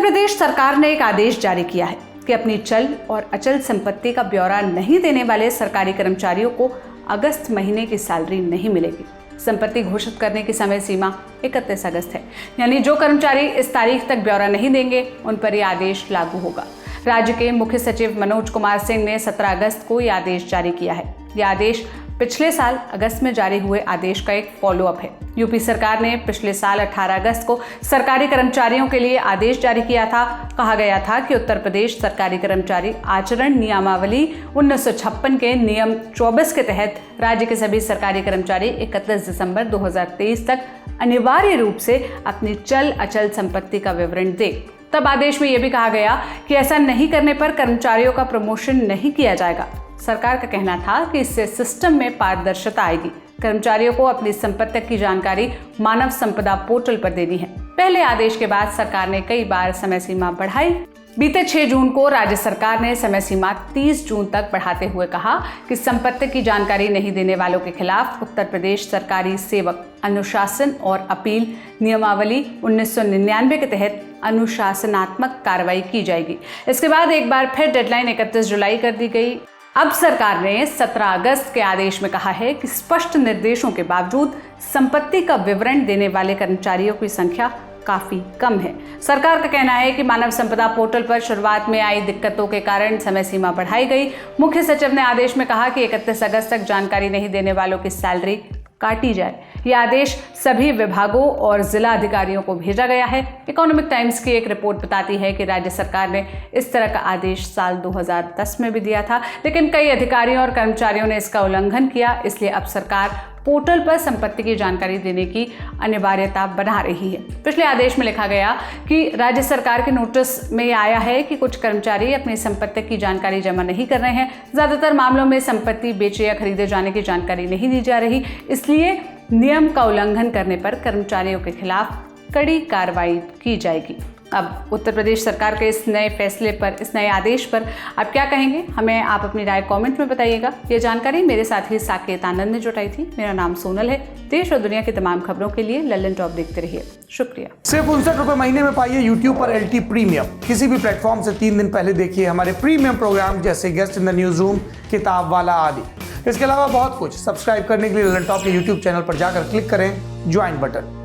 प्रदेश सरकार ने एक आदेश जारी किया है कि अपनी चल और अचल संपत्ति का ब्यौरा नहीं देने वाले सरकारी कर्मचारियों को अगस्त महीने की सैलरी नहीं मिलेगी। संपत्ति घोषित करने की समय सीमा 31 अगस्त है, यानी जो कर्मचारी इस तारीख तक ब्यौरा नहीं देंगे उन पर यह आदेश लागू होगा। राज्य के मुख्य सचिव मनोज कुमार सिंह ने 17 अगस्त को यह आदेश जारी किया है। यह आदेश पिछले साल अगस्त में जारी हुए आदेश का एक फॉलोअप है। यूपी सरकार ने पिछले साल 18 अगस्त को सरकारी कर्मचारियों के लिए आदेश जारी किया था। कहा गया था कि उत्तर प्रदेश सरकारी कर्मचारी आचरण नियमावली 1956 के नियम 24 के तहत राज्य के सभी सरकारी कर्मचारी 31 दिसंबर 2023 तक अनिवार्य रूप से अपनी चल अचल संपत्ति का विवरण दे। तब आदेश में यह भी कहा गया कि ऐसा नहीं करने पर कर्मचारियों का प्रमोशन नहीं किया जाएगा। सरकार का कहना था कि इससे सिस्टम में पारदर्शिता आएगी। कर्मचारियों को अपनी संपत्ति की जानकारी मानव संपदा पोर्टल पर देनी है। पहले आदेश के बाद सरकार ने कई बार समय सीमा बढ़ाई। बीते 6 जून को राज्य सरकार ने समय सीमा 30 जून तक बढ़ाते हुए कहा कि संपत्ति की जानकारी नहीं देने वालों के खिलाफ उत्तर प्रदेश सरकारी सेवक अनुशासन और अपील नियमावली 1999 के तहत अनुशासनात्मक कार्रवाई की जाएगी। इसके बाद एक बार फिर डेडलाइन 31 जुलाई कर दी गई। अब सरकार ने 17 अगस्त के आदेश में कहा है कि स्पष्ट निर्देशों के बावजूद संपत्ति का विवरण देने वाले कर्मचारियों की संख्या काफी कम है। सरकार का कहना है कि मानव संपदा पोर्टल पर शुरुआत में आई दिक्कतों के कारण समय सीमा बढ़ाई गई। मुख्य सचिव ने आदेश में कहा कि 31 अगस्त तक जानकारी नहीं देने वालों की सैलरी काटी जाए। यह आदेश सभी विभागों और जिला अधिकारियों को भेजा गया है। इकोनॉमिक टाइम्स की एक रिपोर्ट बताती है कि राज्य सरकार ने इस तरह का आदेश साल 2010 में भी दिया था, लेकिन कई अधिकारियों और कर्मचारियों ने इसका उल्लंघन किया। इसलिए अब सरकार पोर्टल पर संपत्ति की जानकारी देने की अनिवार्यता बना रही है। पिछले आदेश में लिखा गया कि राज्य सरकार के नोटिस में आया है कि कुछ कर्मचारी अपनी संपत्ति की जानकारी जमा नहीं कर रहे हैं। ज्यादातर मामलों में संपत्ति बेचे या खरीदे जाने की जानकारी नहीं दी जा रही। इसलिए नियम का उल्लंघन करने पर कर्मचारियों के खिलाफ कड़ी कार्रवाई की जाएगी। अब उत्तर प्रदेश सरकार के इस नए फैसले पर, इस नए आदेश पर आप क्या कहेंगे? हमें आप अपनी राय कमेंट में बताइएगा। ये जानकारी मेरे साथी साकेत आनंद ने जुटाई थी। मेरा नाम सोनल है। देश और दुनिया की तमाम खबरों के लिए लल्लन टॉप देखते रहिए। शुक्रिया। सिर्फ 59 रुपए महीने में पाइए YouTube पर LT प्रीमियम। किसी भी प्लेटफॉर्म से 3 दिन पहले देखिए हमारे प्रीमियम प्रोग्राम जैसे guest in the news room, किताब वाला आदि। इसके अलावा बहुत कुछ। सब्सक्राइब करने के लिए लल्लन टॉप के YouTube चैनल पर जाकर क्लिक करें ज्वाइन बटन।